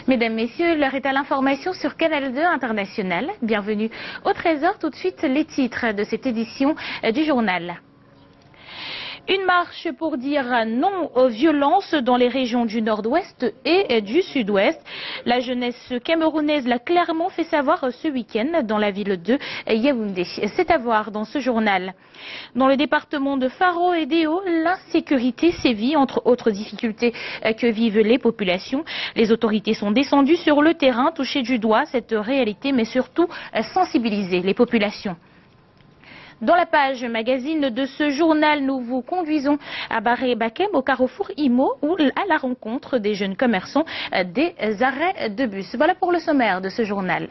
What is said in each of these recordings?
Mesdames, Messieurs, l'heure est à l'information sur Canal 2 International. Bienvenue au Trésor. Tout de suite, les titres de cette édition du journal. Une marche pour dire non aux violences dans les régions du nord-ouest et du sud-ouest. La jeunesse camerounaise l'a clairement fait savoir ce week-end dans la ville de Yaoundé. C'est à voir dans ce journal. Dans le département de Faro et Déo, l'insécurité sévit, entre autres difficultés que vivent les populations. Les autorités sont descendues sur le terrain, toucher du doigt cette réalité, mais surtout sensibiliser les populations. Dans la page magazine de ce journal, nous vous conduisons à Barré-Bakem, au carrefour Imo, ou à la rencontre des jeunes commerçants des arrêts de bus. Voilà pour le sommaire de ce journal.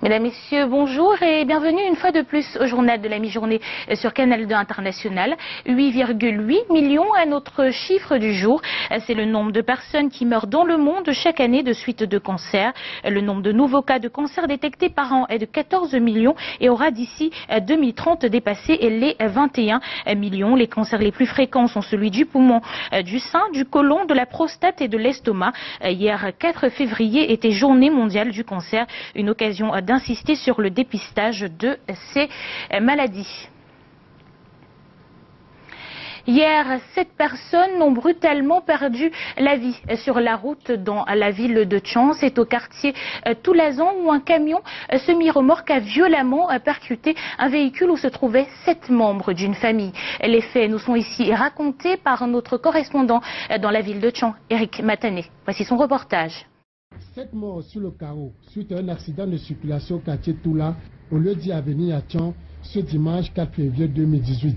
Mesdames, Messieurs, bonjour et bienvenue une fois de plus au journal de la mi-journée sur Canal 2 International. 8,8 millions à notre chiffre du jour. C'est le nombre de personnes qui meurent dans le monde chaque année de suite de cancer. Le nombre de nouveaux cas de cancer détectés par an est de 14 millions et aura d'ici 2030 dépassé les 21 millions. Les cancers les plus fréquents sont celui du poumon, du sein, du côlon, de la prostate et de l'estomac. Hier, 4 février, était journée mondiale du cancer, une occasion d'insister sur le dépistage de ces maladies. Hier, 7 personnes ont brutalement perdu la vie sur la route dans la ville de Tchang. C'est au quartier Toulazan où un camion semi-remorque a violemment percuté un véhicule où se trouvaient 7 membres d'une famille. Les faits nous sont ici racontés par notre correspondant dans la ville de Tchang, Eric Matané. Voici son reportage. 7 morts sur le carreau suite à un accident de circulation au quartier Toula, au lieu d'y venir à Tchang, ce dimanche 4 février 2018.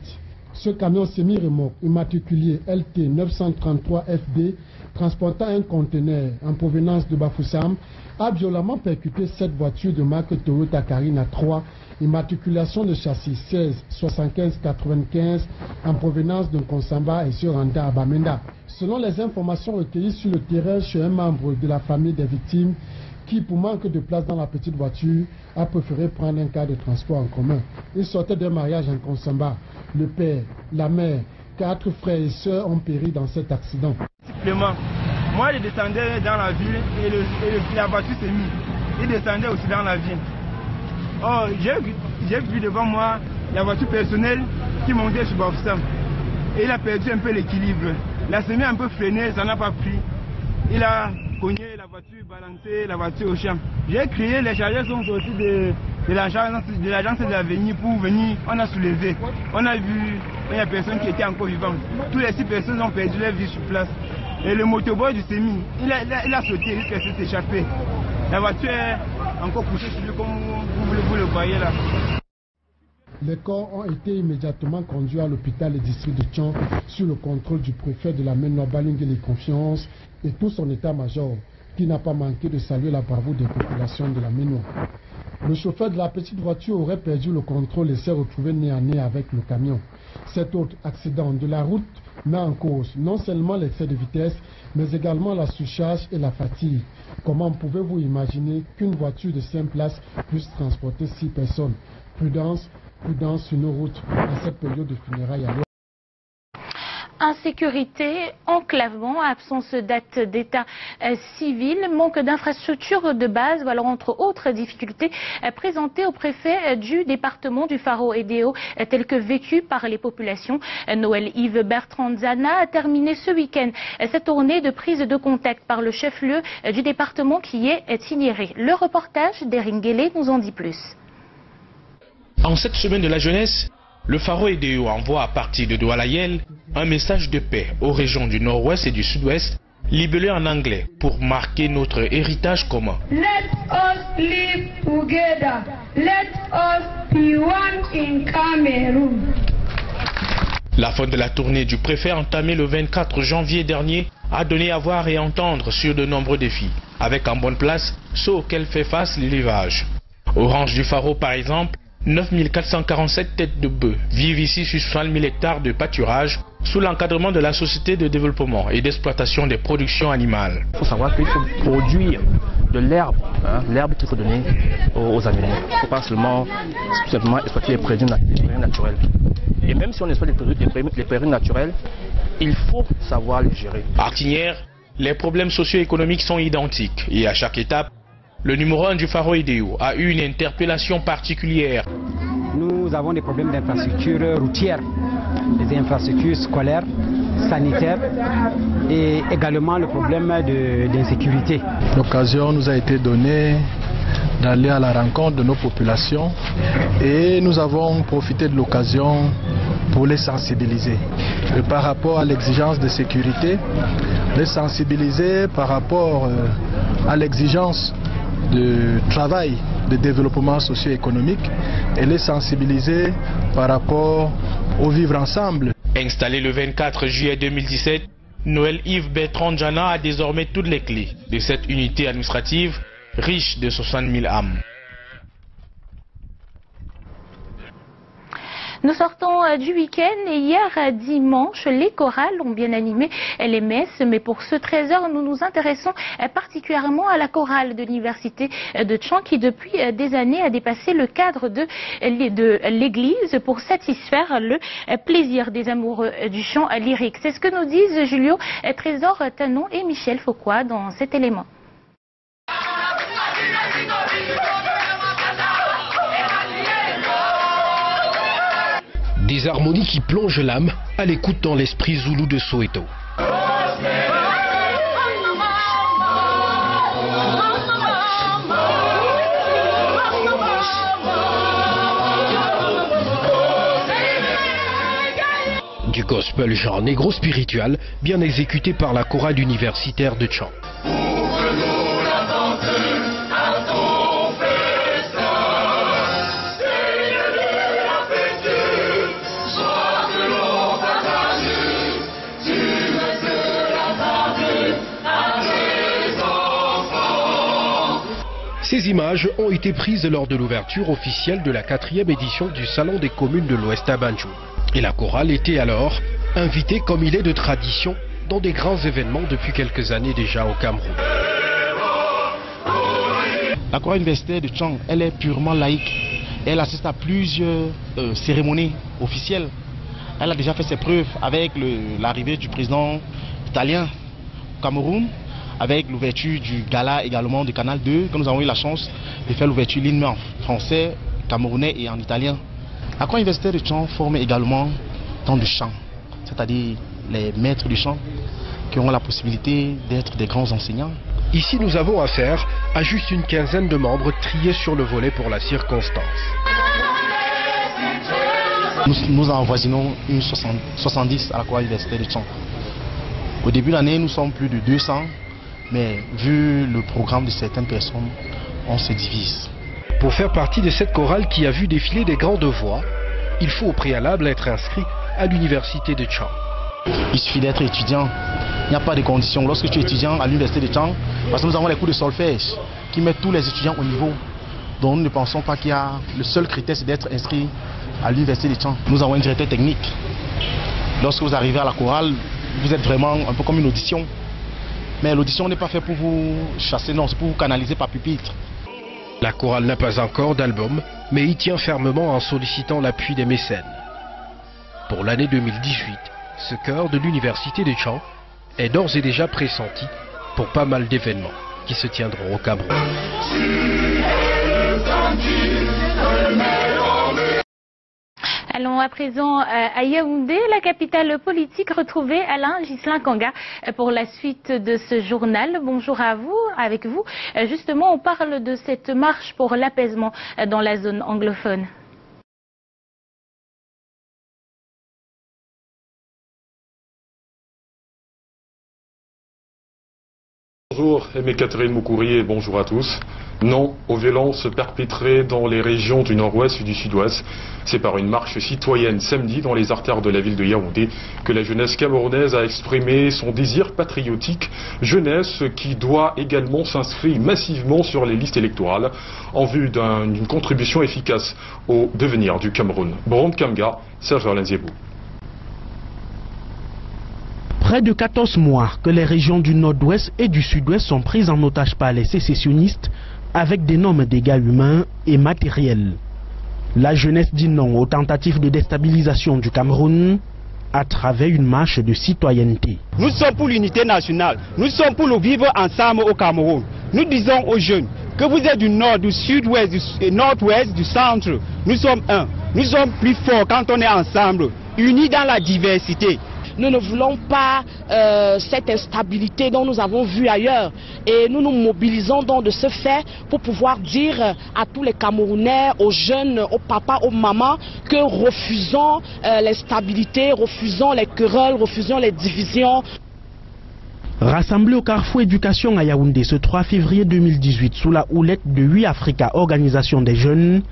Ce camion semi-remorque immatriculé LT 933 FD, transportant un conteneur en provenance de Bafoussam, a violemment percuté 7 voitures de marque Toyota Carina 3, immatriculation de châssis 16 75 95 en provenance de Konsamba et se rendant à Bamenda. Selon les informations recueillies sur le terrain chez un membre de la famille des victimes, qui, pour manque de place dans la petite voiture, a préféré prendre un car de transport en commun. Il sortait d'un mariage en Konsamba. Le père, la mère, 4 frères et sœurs ont péri dans cet accident. Moi, je descendais dans la ville et la voiture s'est mise. Il descendait aussi dans la ville. Oh, j'ai vu devant moi la voiture personnelle qui montait sur Bafoussam. Et il a perdu un peu l'équilibre. La semi a un peu freiné, ça n'a pas pris. Il a cogné la voiture, balancé la voiture au champ. J'ai crié, les chargeurs sont sortis de l'agence de l'avenir pour venir. On a soulevé. On a vu qu'il y a personne qui était encore vivant. Tous les 6 personnes ont perdu leur vie sur place. Et le motoboy du semi, il a sauté, il a s'échapper. La voiture est encore couchée sur lui comme vous le voyez là. Les corps ont été immédiatement conduits à l'hôpital et district de Tchang sous le contrôle du préfet de la Ménois Balingé Confiance et tout son état-major, qui n'a pas manqué de saluer la bravoure des populations de la Ménois. Le chauffeur de la petite voiture aurait perdu le contrôle et s'est retrouvé nez à nez avec le camion. Cet autre accident de la route met en cause non seulement l'excès de vitesse, mais également la surcharge et la fatigue. Comment pouvez-vous imaginer qu'une voiture de 5 places puisse transporter 6 personnes? Prudence sur nos routes à cette période de funérailles. Insécurité, enclavement, absence d'actes d'état civil, manque d'infrastructures de base, voilà entre autres difficultés présentées au préfet du département du Faro et Déo, telles que vécues par les populations. Noël Yves Bertrand Zana a terminé ce week-end cette tournée de prise de contact par le chef-lieu du département qui est inhéré. Le reportage d'Eringuele nous en dit plus. En cette semaine de la jeunesse, le Faro et Déo envoie à partir de Doualayel un message de paix aux régions du nord-ouest et du sud-ouest, libellé en anglais pour marquer notre héritage commun. Let us live together. Let us be one in Cameroon. La fin de la tournée du préfet entamée le 24 janvier dernier a donné à voir et entendre sur de nombreux défis, avec en bonne place ceux auxquels fait face l'élevage. Au range du Faro par exemple, 9447 têtes de bœufs vivent ici sur 60 000 hectares de pâturage sous l'encadrement de la Société de développement et d'exploitation des productions animales. Il faut savoir qu'il faut produire de l'herbe, hein, l'herbe qu'il faut donner aux animaux. Il ne faut pas seulement tout simplement exploiter les prairies naturelles. Et même si on exploite les prairies naturelles, il faut savoir les gérer. À Tignières, les problèmes socio-économiques sont identiques et à chaque étape, le numéro 1 du Faro Idéo a eu une interpellation particulière. Nous avons des problèmes d'infrastructures routières, des infrastructures scolaires, sanitaires et également le problème d'insécurité. L'occasion nous a été donnée d'aller à la rencontre de nos populations et nous avons profité de l'occasion pour les sensibiliser. Et par rapport à l'exigence de sécurité, les sensibiliser par rapport à l'exigence de travail, de développement socio-économique et les sensibiliser par rapport au vivre ensemble. Installé le 24 juillet 2017, Noël Yves Bertrand Djana a désormais toutes les clés de cette unité administrative riche de 60 000 âmes. Nous sortons du week-end et hier dimanche, les chorales ont bien animé les messes. Mais pour ce 13h, nous nous intéressons particulièrement à la chorale de l'université de Tchang qui depuis des années a dépassé le cadre de l'église pour satisfaire le plaisir des amoureux du chant lyrique. C'est ce que nous disent Julio Trésor Tanon et Michel Fauquois dans cet élément. Des harmonies qui plongent l'âme à l'écoute dans l'esprit zoulou de Soweto. Du gospel genre négro spirituel, bien exécuté par la chorale universitaire de Tchang. Ces images ont été prises lors de l'ouverture officielle de la 4e édition du Salon des communes de l'Ouest à Banjul. Et la chorale était alors invitée comme il est de tradition dans des grands événements depuis quelques années déjà au Cameroun. La chorale universitaire de Tchang, elle est purement laïque. Elle assiste à plusieurs cérémonies officielles. Elle a déjà fait ses preuves avec l'arrivée du président italien au Cameroun, avec l'ouverture du gala également du Canal 2, que nous avons eu la chance de faire l'ouverture ligne en français, camerounais et en italien. La chorale universitaire de Tchang forme également tant de chant, c'est-à-dire les maîtres du chant qui ont la possibilité d'être des grands enseignants. Ici, nous avons affaire à juste une quinzaine de membres triés sur le volet pour la circonstance. Nous avoisinons une 70 à la chorale universitaire de Tchang. Au début de l'année, nous sommes plus de 200. Mais vu le programme de certaines personnes, on se divise. Pour faire partie de cette chorale qui a vu défiler des grandes voix, il faut au préalable être inscrit à l'université de Tchang. Il suffit d'être étudiant. Il n'y a pas de conditions. Lorsque tu es étudiant à l'université de Tchang, parce que nous avons les cours de solfège qui mettent tous les étudiants au niveau. Donc nous ne pensons pas qu'il y a... Le seul critère, c'est d'être inscrit à l'université de Tchang. Nous avons un directeur technique. Lorsque vous arrivez à la chorale, vous êtes vraiment un peu comme une audition. Mais l'audition n'est pas faite pour vous chasser, non, c'est pour vous canaliser par pupitre. La chorale n'a pas encore d'album, mais y tient fermement en sollicitant l'appui des mécènes. Pour l'année 2018, ce chœur de l'université de Tchang est d'ores et déjà pressenti pour pas mal d'événements qui se tiendront au Cameroun. Allons à présent à Yaoundé, la capitale politique. Retrouvée Alain Ghislain Kanga pour la suite de ce journal. Bonjour à vous, avec vous. Justement, on parle de cette marche pour l'apaisement dans la zone anglophone. Bonjour, Aimé Catherine Moukouri et bonjour à tous. Non aux violences perpétrées dans les régions du nord-ouest et du sud-ouest. C'est par une marche citoyenne samedi dans les artères de la ville de Yaoundé que la jeunesse camerounaise a exprimé son désir patriotique. Jeunesse qui doit également s'inscrire massivement sur les listes électorales en vue d'une contribution efficace au devenir du Cameroun. Brond Kamga, Serge Lenziebou. Près de 14 mois que les régions du nord-ouest et du sud-ouest sont prises en otage par les sécessionnistes avec d'énormes dégâts humains et matériels. La jeunesse dit non aux tentatives de déstabilisation du Cameroun à travers une marche de citoyenneté. Nous sommes pour l'unité nationale, nous sommes pour le vivre ensemble au Cameroun. Nous disons aux jeunes que vous êtes du nord, du sud-ouest, du nord-ouest, du centre. Nous sommes un. Nous sommes plus forts quand on est ensemble, unis dans la diversité. Nous ne voulons pas cette instabilité dont nous avons vu ailleurs. Et nous nous mobilisons donc de ce fait pour pouvoir dire à tous les Camerounais, aux jeunes, aux papas, aux mamans, que refusons l'instabilité, refusons les querelles, refusons les divisions. Rassemblés au Carrefour Éducation à Yaoundé ce 3 février 2018 sous la houlette de 8 Africa, organisation des jeunes,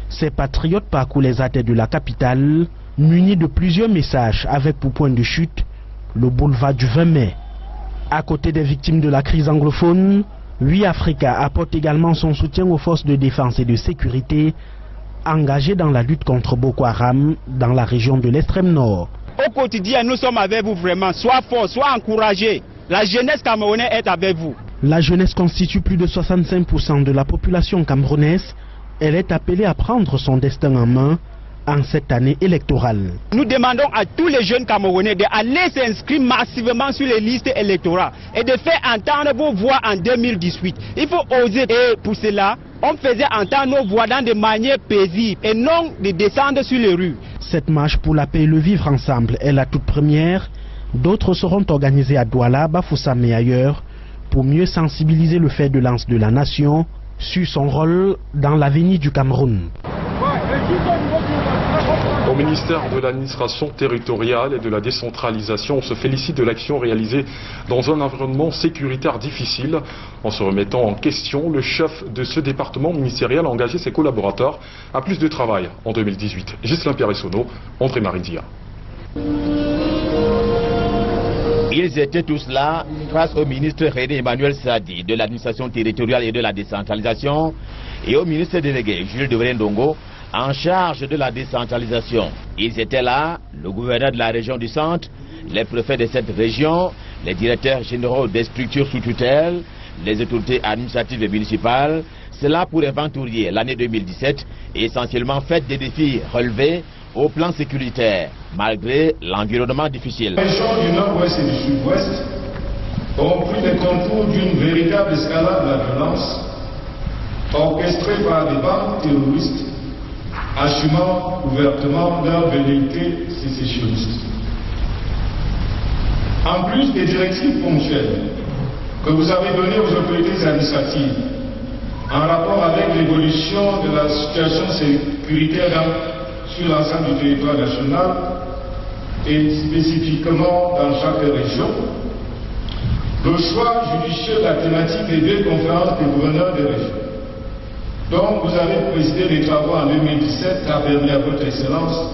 ces patriotes parcourent les artères de la capitale, munis de plusieurs messages avec pour point de chute le boulevard du 20 mai. À côté des victimes de la crise anglophone, 8 Africa apporte également son soutien aux forces de défense et de sécurité engagées dans la lutte contre Boko Haram dans la région de l'extrême nord. Au quotidien, nous sommes avec vous vraiment. Sois fort, sois encouragé. La jeunesse camerounaise est avec vous. La jeunesse constitue plus de 65% de la population camerounaise. Elle est appelée à prendre son destin en main en cette année électorale. Nous demandons à tous les jeunes Camerounais d'aller s'inscrire massivement sur les listes électorales et de faire entendre vos voix en 2018. Il faut oser, et pour cela, on faisait entendre nos voix dans des manières paisibles et non de descendre sur les rues. Cette marche pour la paix et le vivre ensemble est la toute première. D'autres seront organisées à Douala, Bafoussam et ailleurs pour mieux sensibiliser le fer de lance de la nation sur son rôle dans l'avenir du Cameroun. Au ministère de l'administration territoriale et de la décentralisation, on se félicite de l'action réalisée dans un environnement sécuritaire difficile. En se remettant en question, le chef de ce département ministériel a engagé ses collaborateurs à plus de travail en 2018. Ghislain Pierre-Essonneau, André Maridia. Ils étaient tous là face au ministre René Emmanuel Sadi de l'administration territoriale et de la décentralisation et au ministre délégué Jules Devrendongo en charge de la décentralisation. Ils étaient là, le gouverneur de la région du centre, les préfets de cette région, les directeurs généraux des structures sous tutelle, les autorités administratives et municipales. Cela pour inventorier l'année 2017 et essentiellement faite des défis relevés au plan sécuritaire, malgré l'environnement difficile. Les régions du nord-ouest et du sud-ouest ont pris les contours d'une véritable escalade de la violence orchestrée par des bandes terroristes assumant ouvertement leur velléité sécessionniste. En plus des directives ponctuelles que vous avez données aux autorités administratives en rapport avec l'évolution de la situation sécuritaire sur l'ensemble du territoire national et spécifiquement dans chaque région, le choix judicieux de la thématique des deux conférences des gouverneurs des régions. Donc vous avez présidé les travaux en 2017 a permis à votre Excellence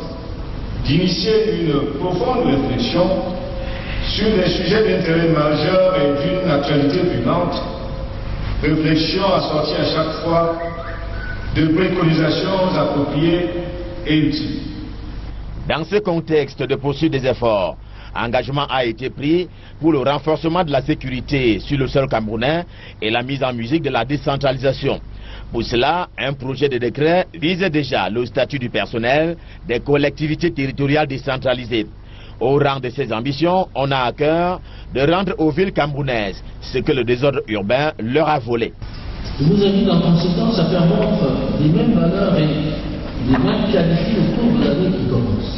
d'initier une profonde réflexion sur des sujets d'intérêt majeur et d'une actualité brûlante, réflexion assortie à chaque fois de préconisations appropriées et utiles. Dans ce contexte de poursuite des efforts, engagement a été pris pour le renforcement de la sécurité sur le sol camerounais et la mise en musique de la décentralisation. Pour cela, un projet de décret vise déjà le statut du personnel des collectivités territoriales décentralisées. Au rang de ces ambitions, on a à cœur de rendre aux villes camerounaises ce que le désordre urbain leur a volé. Je vous invite en conséquence à faire montre des mêmes valeurs et des mêmes qualités au cours de l'année qui commence.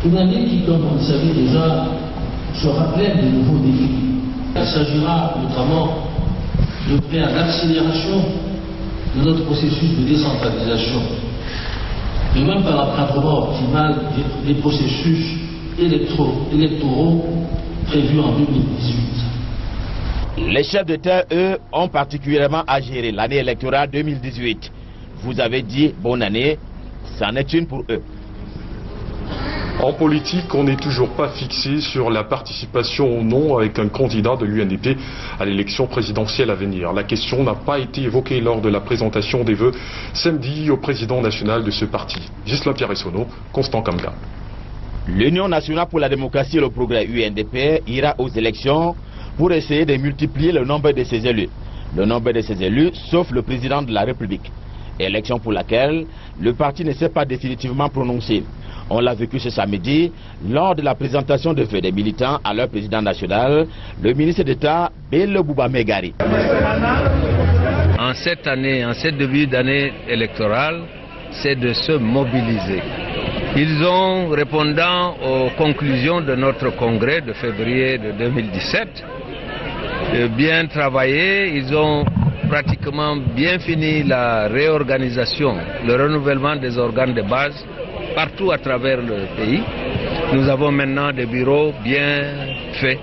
Une année qui, comme vous le savez déjà, sera pleine de nouveaux défis. Il s'agira notamment de faire l'accélération de notre processus de décentralisation, et même par l'encadrement optimal des processus électoraux prévus en 2018. Les chefs d'État, eux, ont particulièrement à gérer l'année électorale 2018. Vous avez dit bonne année, c'en est une pour eux. En politique, on n'est toujours pas fixé sur la participation ou non avec un candidat de l'UNDP à l'élection présidentielle à venir. La question n'a pas été évoquée lors de la présentation des vœux samedi au président national de ce parti. Ghislain Pierre-Essonneau, Constant Kamga. L'Union nationale pour la démocratie et le progrès UNDP ira aux élections pour essayer de multiplier le nombre de ses élus. Le nombre de ses élus, sauf le président de la République. Élection pour laquelle le parti ne s'est pas définitivement prononcé. On l'a vécu ce samedi lors de la présentation de vœux des militants à leur président national, le ministre d'État Bello Bouba Megari. En cette année, en ce début d'année électorale, c'est de se mobiliser. Ils ont, répondant aux conclusions de notre congrès de février de 2017, bien travaillé. Ils ont pratiquement bien fini la réorganisation, le renouvellement des organes de base partout à travers le pays. Nous avons maintenant des bureaux bien faits,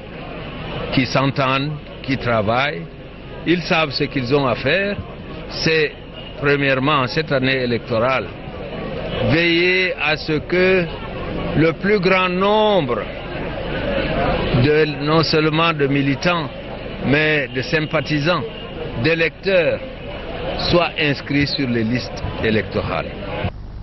qui s'entendent, qui travaillent. Ils savent ce qu'ils ont à faire. C'est premièrement, cette année électorale, veiller à ce que le plus grand nombre non seulement de militants, mais de sympathisants, d'électeurs, soient inscrits sur les listes électorales.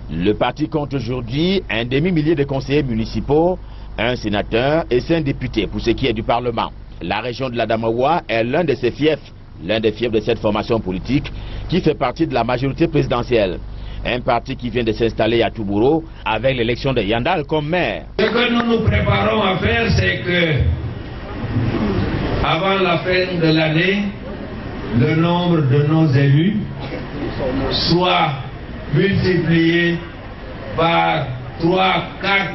Le parti compte aujourd'hui un demi-millier de conseillers municipaux, un sénateur et 5 députés pour ce qui est du Parlement. La région de l'Adamawa est l'un de ses fiefs, l'un des fiefs de cette formation politique qui fait partie de la majorité présidentielle. Un parti qui vient de s'installer à Toubouro avec l'élection de Yandal comme maire. Ce que nous nous préparons à faire, c'est que avant la fin de l'année, le nombre de nos élus soit multiplié par 3, 4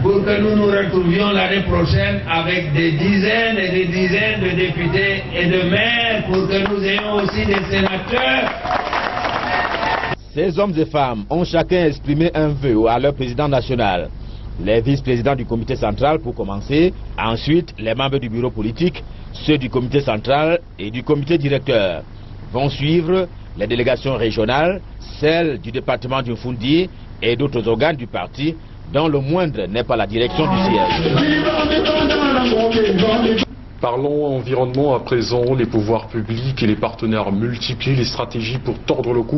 pour que nous nous retrouvions l'année prochaine avec des dizaines et des dizaines de députés et de maires pour que nous ayons aussi des sénateurs. Ces hommes et femmes ont chacun exprimé un vœu à leur président national. Les vice-présidents du comité central pour commencer, ensuite les membres du bureau politique, ceux du comité central et du comité directeur. Vont suivre les délégations régionales, celles du département du Fundi et d'autres organes du parti, dont le moindre n'est pas la direction du siège. Parlons environnement à présent. Les pouvoirs publics et les partenaires multiplient les stratégies pour tordre le cou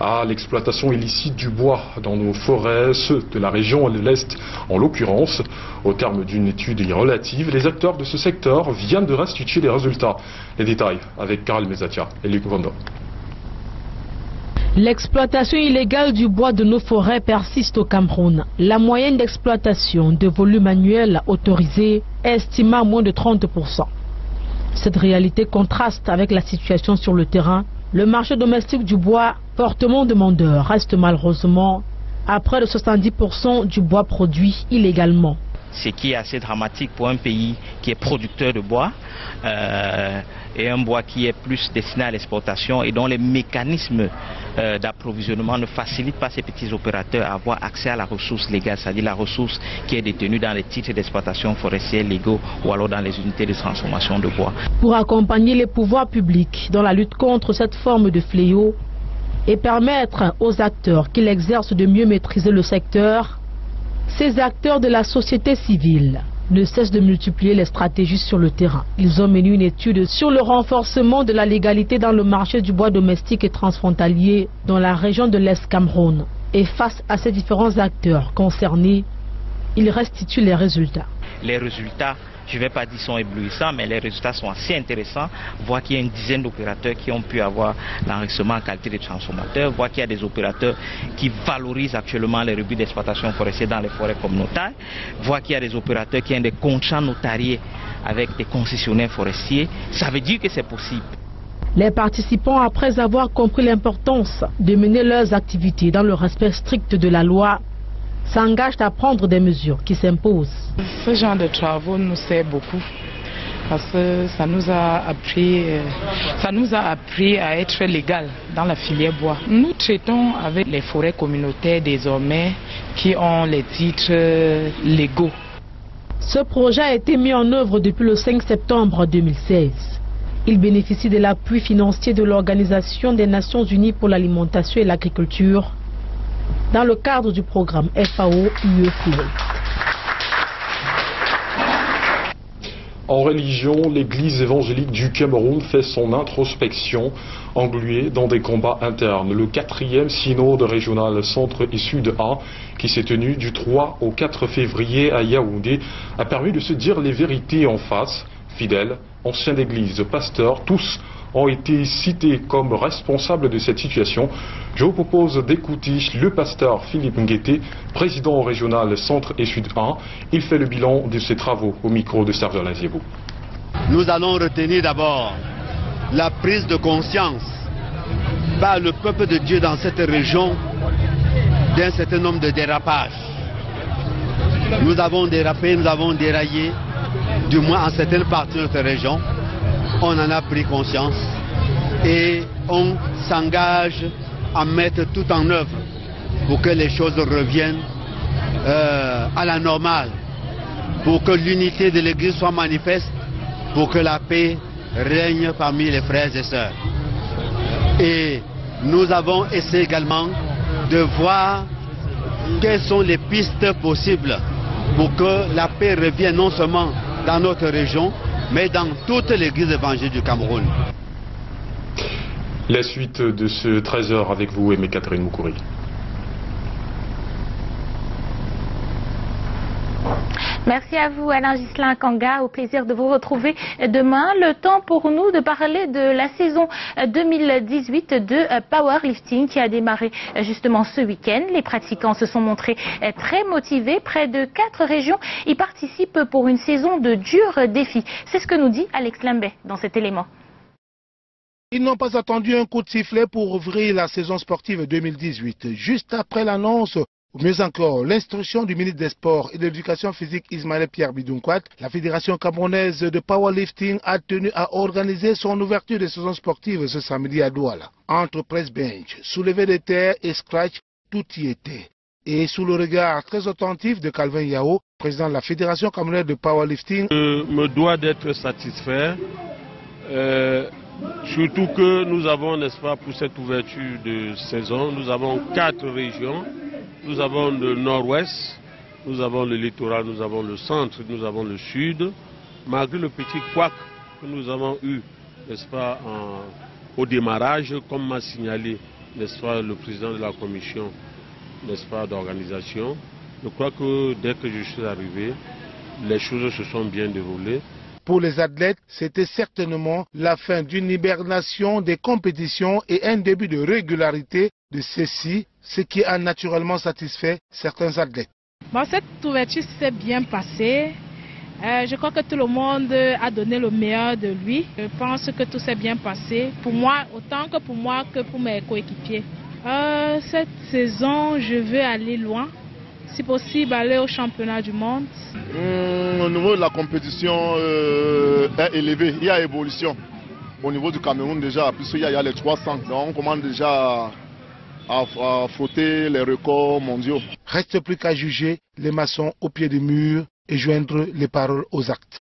à l'exploitation illicite du bois dans nos forêts, ceux de la région de l'Est en l'occurrence. Au terme d'une étude relative, les acteurs de ce secteur viennent de restituer les résultats. Les détails avec Karel Mezatia et Luc Vondo. L'exploitation illégale du bois de nos forêts persiste au Cameroun. La moyenne d'exploitation de volume annuel autorisé est estimée à moins de 30%. Cette réalité contraste avec la situation sur le terrain. Le marché domestique du bois, fortement demandeur, reste malheureusement à près de 70% du bois produit illégalement. Ce qui est assez dramatique pour un pays qui est producteur de bois et un bois qui est plus destiné à l'exportation et dont les mécanismes d'approvisionnement ne facilitent pas ces petits opérateurs à avoir accès à la ressource légale, c'est-à-dire la ressource qui est détenue dans les titres d'exploitation forestière légaux ou alors dans les unités de transformation de bois. Pour accompagner les pouvoirs publics dans la lutte contre cette forme de fléau et permettre aux acteurs qui l'exercent de mieux maîtriser le secteur, ces acteurs de la société civile ne cessent de multiplier les stratégies sur le terrain. Ils ont mené une étude sur le renforcement de la légalité dans le marché du bois domestique et transfrontalier dans la région de l'Est Cameroun. Et face à ces différents acteurs concernés, ils restituent les résultats. Les résultats, je ne vais pas dire sont éblouissants, mais les résultats sont assez intéressants. Voir qu'il y a une dizaine d'opérateurs qui ont pu avoir l'enregistrement en qualité de transformateur, voir qu'il y a des opérateurs qui valorisent actuellement les rebuts d'exploitation forestière dans les forêts communautaires, voir qu'il y a des opérateurs qui ont des contrats notariés avec des concessionnaires forestiers. Ça veut dire que c'est possible. Les participants, après avoir compris l'importance de mener leurs activités dans le respect strict de la loi, s'engagent à prendre des mesures qui s'imposent. Ce genre de travaux nous sert beaucoup parce que ça nous a appris à être légal dans la filière bois. Nous traitons avec les forêts communautaires désormais qui ont les titres légaux. Ce projet a été mis en œuvre depuis le 5 septembre 2016. Il bénéficie de l'appui financier de l'Organisation des Nations Unies pour l'alimentation et l'agriculture dans le cadre du programme FAO UE Food. En religion, l'église évangélique du Cameroun fait son introspection, engluée dans des combats internes. Le 4e synode régional Centre et Sud A, qui s'est tenu du 3 au 4 février à Yaoundé, a permis de se dire les vérités en face. Fidèles, anciens d'église, pasteurs, tous ont été cités comme responsables de cette situation. Je vous propose d'écouter le pasteur Philippe Nguété, président régional Centre et Sud 1. Il fait le bilan de ses travaux au micro de Sergio Laziebo. Nous allons retenir d'abord la prise de conscience par le peuple de Dieu dans cette région d'un certain nombre de dérapages. Nous avons dérapé, nous avons déraillé, du moins en certaines parties de notre région. On en a pris conscience et on s'engage à mettre tout en œuvre pour que les choses reviennent à la normale, pour que l'unité de l'Église soit manifeste, pour que la paix règne parmi les frères et sœurs. Et nous avons essayé également de voir quelles sont les pistes possibles pour que la paix revienne non seulement dans notre région, mais dans toute l'église évangélique du Cameroun. La suite de ce 13h avec vous, Aimé Catherine Moukouri. Merci à vous, Alain Ghislain Kanga. Au plaisir de vous retrouver demain. Le temps pour nous de parler de la saison 2018 de powerlifting qui a démarré justement ce week-end. Les pratiquants se sont montrés très motivés. Près de 4 régions y participent pour une saison de durs défis. C'est ce que nous dit Alex Lambé dans cet élément. Ils n'ont pas attendu un coup de sifflet pour ouvrir la saison sportive 2018. Juste après l'annonce, ou mieux encore, l'instruction du ministre des Sports et de l'Éducation physique Ismaël Pierre Bidunkwat, la Fédération camerounaise de powerlifting a tenu à organiser son ouverture de saison sportive ce samedi à Douala. Entre press bench, soulevé de terre et scratch, tout y était. Et sous le regard très attentif de Calvin Yao, président de la Fédération camerounaise de powerlifting, je me dois d'être satisfait. Surtout que nous avons, n'est-ce pas, pour cette ouverture de saison, nous avons 4 régions. Nous avons le nord-ouest, nous avons le littoral, nous avons le centre, nous avons le sud. Malgré le petit couac que nous avons eu, n'est-ce pas, au démarrage, comme m'a signalé, n'est-ce pas, le président de la commission, n'est-ce pas, d'organisation, je crois que dès que je suis arrivé, les choses se sont bien déroulées. Pour les athlètes, c'était certainement la fin d'une hibernation des compétitions et un début de régularité de ceci, ce qui a naturellement satisfait certains athlètes. Bon, cette ouverture s'est bien passée. Je crois que tout le monde a donné le meilleur de lui. Je pense que tout s'est bien passé, pour moi, autant que pour moi que pour mes coéquipiers. Cette saison, je veux aller loin. Si possible, aller au championnat du monde. Au niveau de la compétition est élevé, il y a évolution. Au niveau du Cameroun déjà, puisqu'il y a les 300, donc on commence déjà à frotter les records mondiaux. Reste plus qu'à juger les maçons au pied du mur et joindre les paroles aux actes.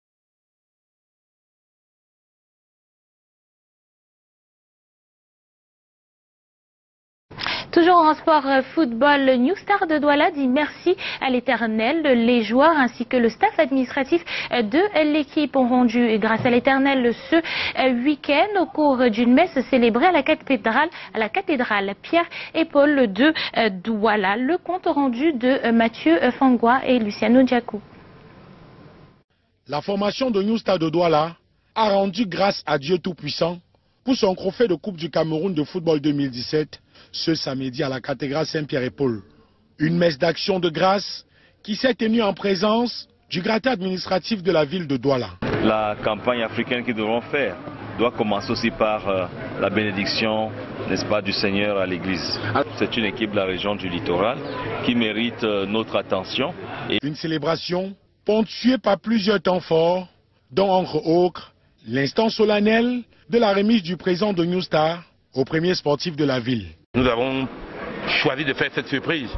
Toujours en sport football, New Star de Douala dit merci à l'Éternel. Les joueurs ainsi que le staff administratif de l'équipe ont rendu grâce à l'Éternel ce week-end au cours d'une messe célébrée à la cathédrale Pierre et Paul de Douala. Le compte rendu de Mathieu Fangwa et Luciano Diakou. La formation de New Star de Douala a rendu grâce à Dieu Tout-Puissant pour son trophée de Coupe du Cameroun de football 2017 ce samedi à la cathédrale Saint-Pierre et Paul. Une messe d'action de grâce qui s'est tenue en présence du gratteur administratif de la ville de Douala. La campagne africaine que nous devons faire doit commencer aussi par la bénédiction, n'est-ce pas, du Seigneur à l'Église. C'est une équipe de la région du littoral qui mérite notre attention. Une célébration ponctuée par plusieurs temps forts, dont entre autres l'instant solennel de la remise du président de New Star au premier sportif de la ville. Nous avons choisi de faire cette surprise.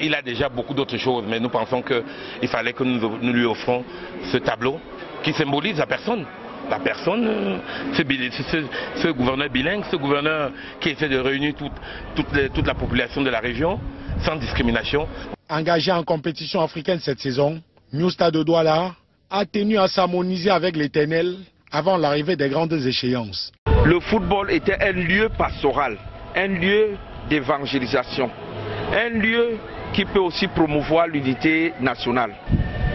Il a déjà beaucoup d'autres choses, mais nous pensons qu'il fallait que nous lui offrons ce tableau qui symbolise la personne. La personne, ce gouverneur bilingue, ce gouverneur qui essaie de réunir toute la population de la région sans discrimination. Engagé en compétition africaine cette saison, New Star de Douala a tenu à s'harmoniser avec l'Éternel avant l'arrivée des grandes échéances. Le football était un lieu pastoral, un lieu d'évangélisation, un lieu qui peut aussi promouvoir l'unité nationale.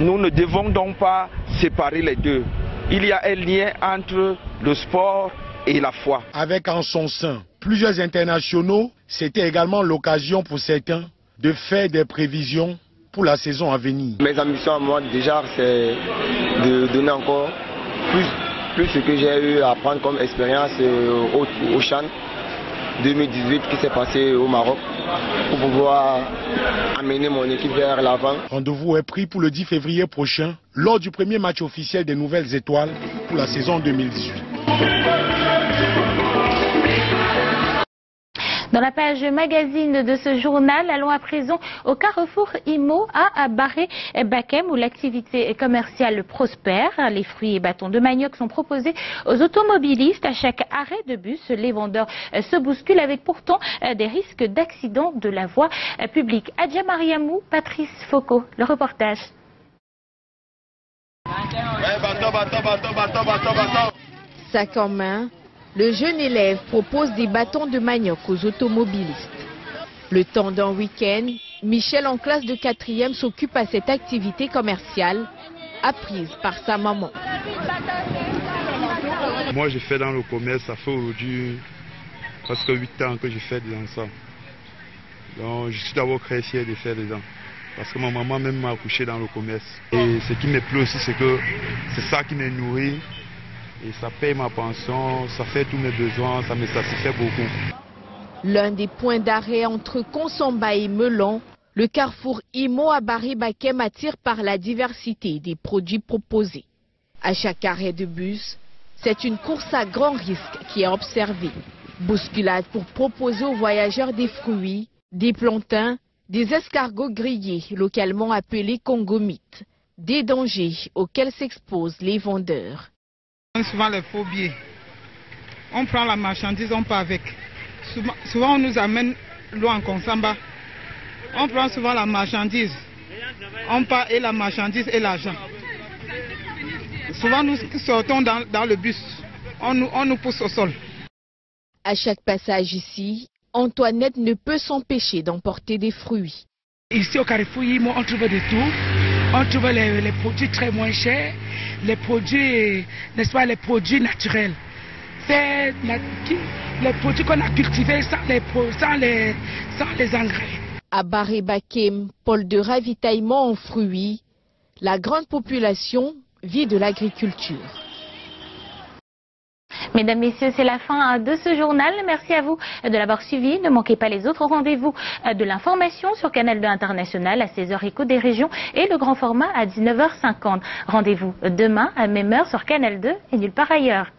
Nous ne devons donc pas séparer les deux. Il y a un lien entre le sport et la foi. Avec en son sein plusieurs internationaux, c'était également l'occasion pour certains de faire des prévisions pour la saison à venir. Mes ambitions à moi déjà, c'est de donner encore plus ce que j'ai eu à apprendre comme expérience au CHAN 2018 qui s'est passé au Maroc pour pouvoir amener mon équipe vers l'avant. Rendez-vous est pris pour le 10 février prochain lors du premier match officiel des Nouvelles Étoiles pour la saison 2018. Dans la page magazine de ce journal, allons à présent au carrefour IMO à Barré-Bakem où l'activité commerciale prospère. Les fruits et bâtons de manioc sont proposés aux automobilistes. À chaque arrêt de bus, les vendeurs se bousculent avec pourtant des risques d'accident de la voie publique. Adja Mariamou, Patrice Foucault, le reportage. Sac en main, le jeune élève propose des bâtons de manioc aux automobilistes. Le temps d'un week-end, Michel en classe de 4e s'occupe à cette activité commerciale apprise par sa maman. Moi je fais dans le commerce, ça fait aujourd'hui presque 8 ans que je fais dans ça. Donc je suis d'abord très fier de faire dedans. Parce que ma maman même m'a accouché dans le commerce. Et ce qui me plaît aussi c'est que c'est ça qui me nourrit. Et ça paye ma pension, ça fait tous mes besoins, ça me satisfait beaucoup. L'un des points d'arrêt entre Konsamba et Melon, le carrefour IMO à Barré-Bakem attire par la diversité des produits proposés. À chaque arrêt de bus, c'est une course à grand risque qui est observée. Bousculade pour proposer aux voyageurs des fruits, des plantains, des escargots grillés, localement appelés congomites. Des dangers auxquels s'exposent les vendeurs. Souvent les faux billets. On prend la marchandise, on part avec. Souvent on nous amène l'eau en Konsamba. On prend souvent la marchandise. On part et la marchandise et l'argent. Souvent nous sortons dans le bus. On nous pousse au sol. À chaque passage ici, Antoinette ne peut s'empêcher d'emporter des fruits. Ici au carrefour, on trouve de tout. On trouve les produits très moins chers, les produits, n'est-ce pas, les produits naturels. C'est les produits qu'on a cultivés sans les engrais. À Barré-Bakem, pôle de ravitaillement en fruits, la grande population vit de l'agriculture. Mesdames, Messieurs, c'est la fin de ce journal. Merci à vous de l'avoir suivi. Ne manquez pas les autres rendez-vous de l'information sur Canal 2 International à 16h Écho des régions et le grand format à 19h50. Rendez-vous demain à même heure sur Canal 2 et nulle part ailleurs.